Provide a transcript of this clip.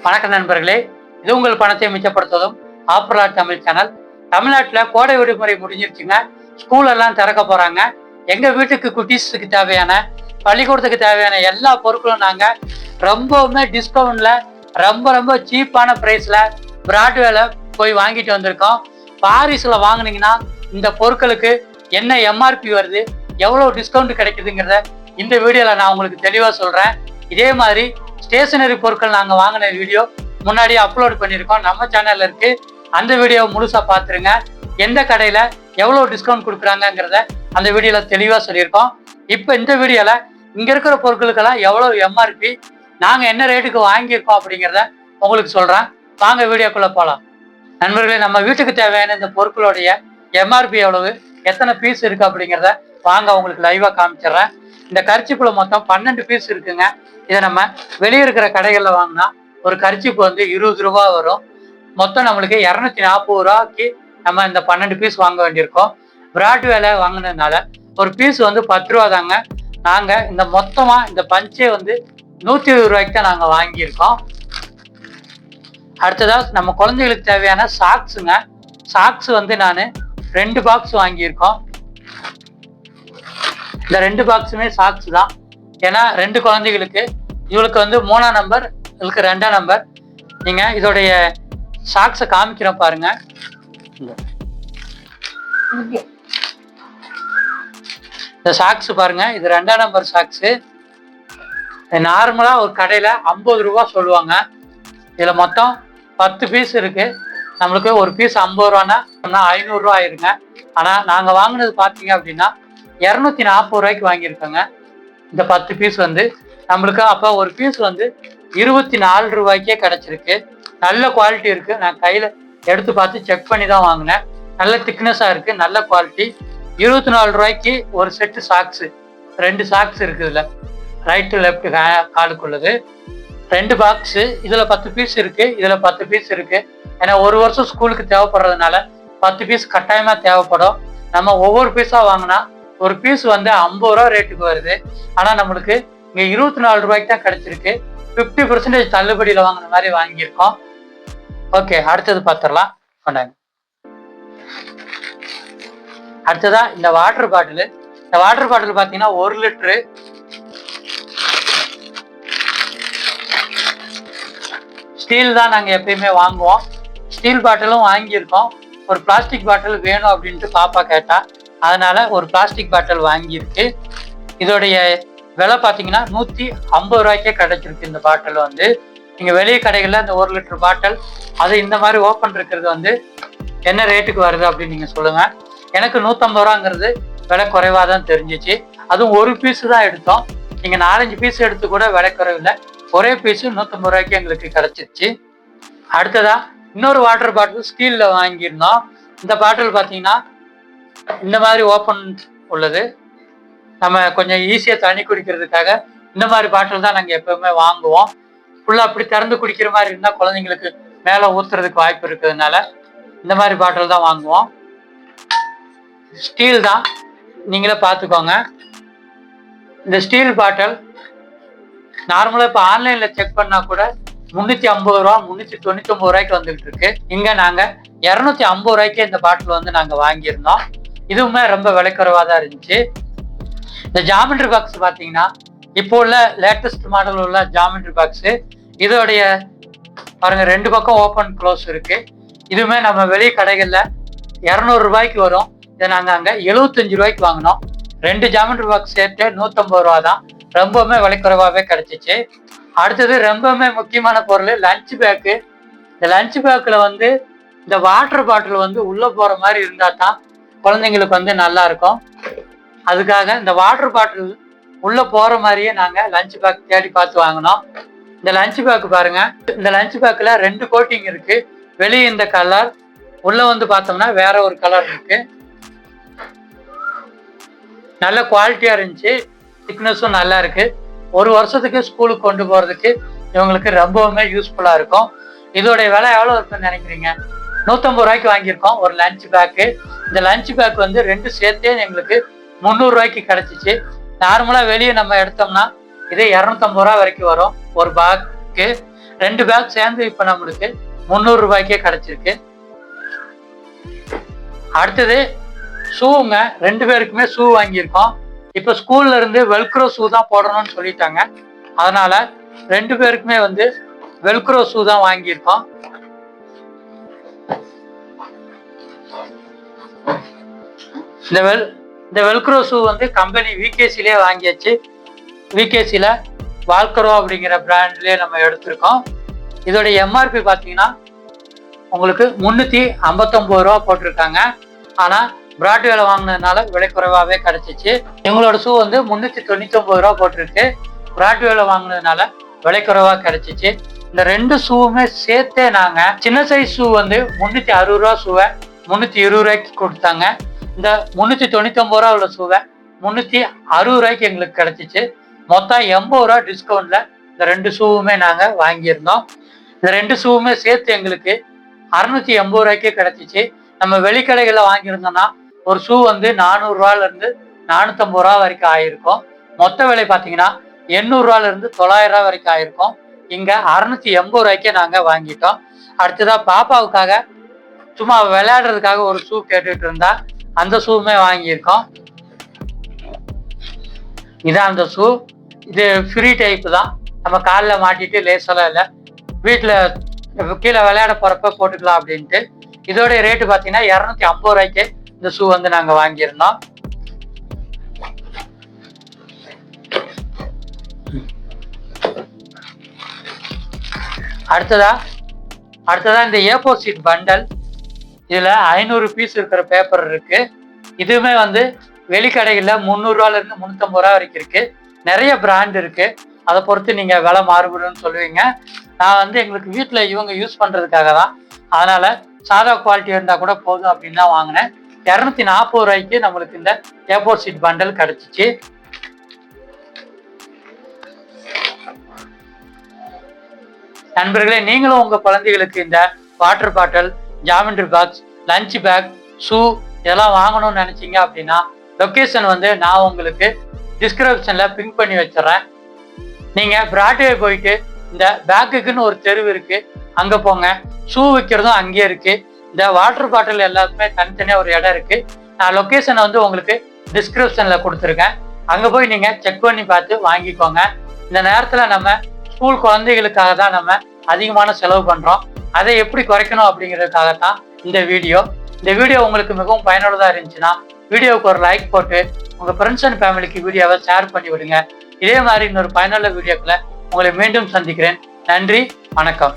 வணக்கம் நண்பர்களே, இது உங்கள் பணத்தை மிச்சப்படுத்துவதும் ஆப்ரா தமிழ் சேனல். தமிழ்நாட்டில் கோடை விடுமுறை முடிஞ்சிருச்சுங்க. ஸ்கூல் எல்லாம் திறக்க போறாங்க. எங்க வீட்டுக்கு குட்டீஸுக்கு தேவையான, பள்ளிக்கூடத்துக்கு தேவையான எல்லா பொருட்களும் நாங்க ரொம்பவுமே டிஸ்கவுண்ட்ல ரொம்ப சீப்பான பிரைஸ்ல பிராட்வேல போய் வாங்கிட்டு வந்திருக்கோம். பாரிஸ்ல வாங்கினீங்கன்னா இந்த பொருட்களுக்கு என்ன எம்ஆர்பி வருது, எவ்வளவு டிஸ்கவுண்ட் கிடைக்குதுங்கிறத இந்த வீடியோல நான் உங்களுக்கு தெளிவா சொல்றேன். இதே மாதிரி ஸ்டேஷனரி பொருட்கள் நாங்கள் வாங்கின வீடியோ முன்னாடியே அப்லோட் பண்ணியிருக்கோம், நம்ம சேனல்ல இருக்கு. அந்த வீடியோவை முழுசா பார்த்துருங்க. எந்த கடையில எவ்வளவு டிஸ்கவுண்ட் கொடுக்குறாங்கிறத அந்த வீடியோல தெளிவா சொல்லியிருக்கோம். இப்போ இந்த வீடியோல இங்க இருக்கிற பொருட்களுக்கெல்லாம் எவ்வளவு எம்ஆர்பி, நாங்க என்ன ரேட்டுக்கு வாங்கியிருக்கோம் அப்படிங்கிறத உங்களுக்கு சொல்றேன். வாங்க வீடியோக்குள்ள போகலாம். நண்பர்களே, நம்ம வீட்டுக்கு தேவையான இந்த பொருட்களுடைய எம்ஆர்பி எவ்வளவு, எத்தனை பீஸ் இருக்கு அப்படிங்கிறத வாங்க உங்களுக்கு லைவா காமிச்சிடுறேன். இந்த கர்ச்சிப்புல மொத்தம் 12 பீஸ் இருக்குங்க. இதை நம்ம வெளியே இருக்கிற கடைகள்ல வாங்கினா ஒரு கர்ச்சிப்பு வந்து 20 ரூபா வரும். மொத்தம் நம்மளுக்கு 240 ரூபாய்க்கு நம்ம இந்த 12 பீஸ் வாங்க வேண்டியிருக்கோம். பிராட்வேல வாங்கினதுனால ஒரு பீஸ் வந்து 10 ரூபா தாங்க. நாங்க இந்த மொத்தமா இந்த பஞ்சே வந்து 120 ரூபாய்க்கு தான் நாங்க வாங்கியிருக்கோம். அடுத்ததா நம்ம குழந்தைகளுக்கு தேவையான சாக்ஸுங்க. சாக்ஸ் வந்து நான் 2 பாக்ஸ் வாங்கியிருக்கோம். இந்த 2 பாக்ஸுமே சாக்ஸ் தான். ஏன்னா 2 குழந்தைகளுக்கு, இவளுக்கு வந்து 3ஆம் நம்பர், இவளுக்கு 2ஆம் நம்பர். நீங்க இதோடைய சாக்ஸை காமிக்கிறோம் பாருங்க. இந்த சாக்ஸ் பாருங்க, இது 2ஆம் நம்பர் சாக்ஸ். நார்மலா ஒரு கடையில 50 ரூபா சொல்லுவாங்க. இதுல மொத்தம் 10 பீஸ் இருக்கு. நம்மளுக்கு ஒரு பீஸ் 50 ரூபான்னா 500 ரூபா ஆயிருங்க. ஆனா நாங்க வாங்கினது பாத்தீங்க அப்படின்னா 240 ரூபாய்க்கு வாங்கியிருக்கோங்க. இந்த 10 பீஸ் வந்து நம்மளுக்கு அப்போ ஒரு பீஸ் வந்து 24 ரூபாய்க்கே கிடைச்சிருக்கு. நல்ல குவாலிட்டி இருக்கு. நான் கையில எடுத்து பார்த்து செக் பண்ணி தான் வாங்கினேன். நல்ல திக்னஸா இருக்கு, நல்ல குவாலிட்டி. 24 ரூபாய்க்கு ஒரு செட்டு சாக்ஸ், 2 சாக்ஸ் இருக்கு. இதுல ரைட்டு லெஃப்ட் காலுக்குள்ளது 2 பாக்ஸ். இதுல 10 பீஸ் இருக்கு, இதுல 10 பீஸ் இருக்கு. ஏன்னா ஒரு வருஷம் ஸ்கூலுக்கு தேவைப்படுறதுனால 10 பீஸ் கட்டாயமா தேவைப்படும். நம்ம ஒவ்வொரு பீஸா வாங்கினா ஒரு பீஸ் வந்து 50 ரூபா ரேட்டுக்கு வருது. ஆனா நம்மளுக்கு இங்க 24 ரூபாய்க்கு தான் கிடைச்சிருக்கு. 50% தள்ளுபடியில வாங்கின மாதிரி வாங்கியிருக்கோம். ஓகே, அடுத்தது பார்த்துடலாம். கொண்டாங்க. அடுத்ததா இந்த வாட்டர் பாட்டில். இந்த வாட்டர் பாட்டில் பாத்தீங்கன்னா 1 லிட்டரு. ஸ்டீல் தான் நாங்க எப்பயுமே வாங்குவோம். ஸ்டீல் பாட்டிலும் வாங்கியிருக்கோம். ஒரு பிளாஸ்டிக் பாட்டில் வேணும் அப்படின்ட்டு பாப்பா கேட்டா, அதனால ஒரு பிளாஸ்டிக் பாட்டில் வாங்கியிருக்கு. இதோடைய விலை பார்த்தீங்கன்னா 150 ரூபாய்க்கே கிடைச்சிருக்கு. இந்த பாட்டில் வந்து நீங்க வெளியே கடைகள்ல இந்த 1 லிட்டர் பாட்டில் அது இந்த மாதிரி ஓப்பன் இருக்கிறது வந்து என்ன ரேட்டுக்கு வருது அப்படின்னு நீங்க சொல்லுங்க. எனக்கு 150 ரூபாங்கிறது விலை குறைவா தான் தெரிஞ்சிச்சு. அதுவும் ஒரு பீஸ் தான் எடுத்தோம். நீங்க 4-5 பீஸ் எடுத்து கூட விலை குறைவில்லை. ஒரே பீஸ் 150 ரூபாய்க்கு எங்களுக்கு கிடைச்சிருச்சு. அடுத்ததா இன்னொரு வாட்டர் பாட்டில் ஸ்டீல்ல வாங்கியிருந்தோம். இந்த பாட்டில் பார்த்தீங்கன்னா இந்த மாதிரி ஓப்பன் உள்ளது. நம்ம கொஞ்சம் ஈஸியாக தண்ணி குடிக்கிறதுக்காக இந்த மாதிரி பாட்டில் தான் நாங்கள் எப்பவுமே வாங்குவோம். ஃபுல்லாக அப்படி திறந்து குடிக்கிற மாதிரி இருந்தால் குழந்தைங்களுக்கு மேலே ஊற்றுறதுக்கு வாய்ப்பு இருக்கிறதுனால இந்த மாதிரி பாட்டில் தான் வாங்குவோம். ஸ்டீல் தான், நீங்களே பார்த்துக்கோங்க. இந்த ஸ்டீல் பாட்டில் நார்மலாக இப்போ ஆன்லைனில் செக் பண்ணால் கூட 350 ரூபா 399 ரூபாய்க்கு வந்துகிட்டு இருக்கு. இங்கே நாங்கள் 250 ரூபாய்க்கு இந்த பாட்டில் வந்து நாங்கள் வாங்கியிருந்தோம். இதுவுமே ரொம்ப விலை குறைவாக தான் இருந்துச்சு. இந்த ஜாமெண்ட்ரி பாக்ஸ் பார்த்தீங்கன்னா இப்போ உள்ள லேட்டஸ்ட் மாடல் உள்ள ஜாமெண்ட்ரி பாக்ஸ். இதோடைய பாருங்க 2 பக்கம் ஓப்பன் க்ளோஸ் இருக்கு. இதுவுமே நம்ம வெளி கடைகளில் 200 ரூபாய்க்கு வரும். இதை நாங்கள் அங்கே 75 ரூபாய்க்கு வாங்கினோம். 2 ஜாமெண்ட்ரி பாக்ஸ் சேர்த்து 150 ரூபா தான். ரொம்பவுமே விலை குறைவாகவே கிடைச்சிச்சு. அடுத்தது ரொம்பவுமே முக்கியமான பொருள் லஞ்ச் பேக்கு. இந்த லஞ்ச் பேக்கில் வந்து இந்த வாட்டர் பாட்டில் வந்து உள்ளே போகிற மாதிரி இருந்தால் தான் குழந்தைங்களுக்கு வந்து நல்லா இருக்கும். அதுக்காக இந்த வாட்டர் பாட்டில் உள்ள போற மாதிரியே நாங்க லஞ்ச் பேக் தேடி பார்த்து வாங்கினோம். இந்த லஞ்ச் பேக் பாருங்க. இந்த லஞ்ச் பேக்ல 2 கோட்டிங் இருக்கு. வெளியே இந்த கலர், உள்ள வந்து பார்த்தோம்னா வேற ஒரு கலர் இருக்கு. நல்ல குவாலிட்டியா இருந்துச்சு. திக்னஸும் நல்லா இருக்கு. ஒரு வருஷத்துக்கு ஸ்கூலுக்கு கொண்டு போறதுக்கு இவங்களுக்கு ரொம்பவுமே யூஸ்ஃபுல்லா இருக்கும். இதோடைய விலை எவ்வளவு இருக்குன்னு நினைக்கிறீங்க? 150 ரூபாய்க்கு வாங்கியிருக்கோம் ஒரு லஞ்ச் பேக்கு. இந்த லஞ்ச் பேக் வந்து 2 சேர்த்தே எங்களுக்கு 300 ரூபாய்க்கு கிடைச்சிச்சு. நார்மலா வெளியே நம்ம எடுத்தோம்னா இது 250 ரூபா வரைக்கும் வரும் ஒரு பேக்கு. 2 பேக் சேர்ந்து இப்ப நம்மளுக்கு 300 ரூபாய்க்கே கிடைச்சிருக்கு. அடுத்தது ஷூங்க, 2 பேருக்குமே ஷூ வாங்கியிருக்கோம். இப்ப ஸ்கூல்ல இருந்து வெல்க்ரோ ஷூ தான் போடணும்னு சொல்லிட்டாங்க. அதனால 2 பேருக்குமே வெல்க்ரோ ஷூ தான் வாங்கியிருக்கோம். இந்த வெல்க்ரோ ஷூ கம்பெனி விகேசிலே வாங்கியாச்சு. விகேசில வால்க்ரோ அப்படிங்கிற பிராண்ட்லயே நம்ம எடுத்திருக்கோம். இதோட எம்ஆர்பி பார்த்தீங்கன்னா உங்களுக்கு 359 ரூபா போட்டிருக்காங்க. ஆனா பிராட்வேல வாங்கினதுனால விலை குறைவாகவே கிடைச்சிச்சு. எங்களோட ஷூ 399 ரூபா போட்டிருக்கு. பிராட்வேல வாங்கினதுனால விலை குறைவாக கிடைச்சிச்சு. இந்த 2 ஷூவுமே சேர்த்தே நாங்க சின்ன சைஸ் ஷூ 360 ரூபா ஷூவை 320 ரூபாய்க்கு கொடுத்தாங்க. இந்த 399 ரூபா உள்ள ஷூவை 360 ரூபாய்க்கு எங்களுக்கு கிடைச்சிச்சு. மொத்தம் 80 ரூபா டிஸ்கவுண்ட்ல இந்த 2 ஷூவுமே நாங்க வாங்கியிருந்தோம். இந்த 2 ஷூவுமே சேர்த்து எங்களுக்கு 680 ரூபாய்க்கே கிடைச்சிச்சு. நம்ம வெளிக்கடைகள்ல வாங்கியிருந்தோம்னா ஒரு ஷூ 400 ரூபாயில இருந்து 450 ரூபா வரைக்கும் ஆயிருக்கும். மொத்த விலை பார்த்தீங்கன்னா 800 ரூபாயில இருந்து 900 ரூபா வரைக்கும் ஆயிருக்கும். இங்க 680 ரூபாய்க்கே நாங்க வாங்கிட்டோம். அடுத்ததா பாப்பாவுக்காக சும்மா விளையாடுறதுக்காக ஒரு ஷூ கேட்டுட்டு இருந்தா அந்த ஷூவுமே வாங்கியிருக்கோம். இதான் அந்த ஷூ. இது ஃப்ரீ டைப் தான். நம்ம காலில் மாட்டிட்டு லேசெல்லாம் இல்லை, வீட்டில் கீழே விளையாட போறப்ப போட்டுக்கலாம் அப்படின்ட்டு. இதோட ரேட்டு பார்த்தீங்கன்னா 250 ரூபாய்க்கு இந்த ஷூ நாங்கள் வாங்கியிருந்தோம். அடுத்ததா இந்த A4 ஷீட் பண்டல். இதுல 500 பீஸ் இருக்கிற பேப்பர் இருக்கு. இதுவுமே வெளிக்கடைகளில் 300 ரூபாயில இருந்து 350 ரூபா வரைக்கும் இருக்கு. நிறைய பிராண்ட் இருக்கு. அதை பொறுத்து நீங்க விலை மாறுபடுன்னு சொல்லுவீங்க. நான் எங்களுக்கு வீட்டுல இவங்க யூஸ் பண்றதுக்காக தான், அதனால சாதா குவாலிட்டி இருந்தா கூட போதும் அப்படின்னு தான் வாங்கினேன். 240 ரூபாய்க்கு நம்மளுக்கு இந்த A4 ஷீட் பண்டல் கிடைச்சிச்சு. நண்பர்களே, நீங்களும் உங்க குழந்தைகளுக்கு இந்த water bottle, geometry box, lunch bag, shoe இதெல்லாம் வாங்கணும்னு நினைச்சீங்க அப்படின்னா லொக்கேஷன் நான் உங்களுக்கு டிஸ்கிரிப்ஷன்ல பிங்க் பண்ணி வச்சிடறேன். நீங்க பிராட்வே போயிட்டு இந்த பேக்குக்குன்னு ஒரு தெருவு இருக்கு, அங்க போங்க. ஷூ விற்கிறதும் அங்கேயே இருக்கு. இந்த வாட்டர் பாட்டில் எல்லாத்துக்குமே தனித்தனியா ஒரு இடம் இருக்கு. நான் லொக்கேஷனை உங்களுக்கு டிஸ்கிரிப்ஷன்ல கொடுத்துருக்கேன். அங்க போய் நீங்க செக் பண்ணி பார்த்து வாங்கிக்கோங்க. இந்த நேரத்துல நம்ம ஸ்கூல் குழந்தைகளுக்காக தான் நம்ம அதிகமான செலவு பண்றோம். அதை எப்படி குறைக்கணும் அப்படிங்கிறதுக்காகத்தான் இந்த வீடியோ. இந்த வீடியோ உங்களுக்கு மிகவும் பயனுள்ளதா இருந்துச்சுன்னா வீடியோவுக்கு ஒரு லைக் போட்டு உங்க ஃப்ரெண்ட்ஸ் அண்ட் ஃபேமிலிக்கு வீடியோவை ஷேர் பண்ணி விடுங்க. இதே மாதிரி இன்னொரு பயனுள்ள வீடியோக்களை உங்களை மீண்டும் சந்திக்கிறேன். நன்றி, வணக்கம்.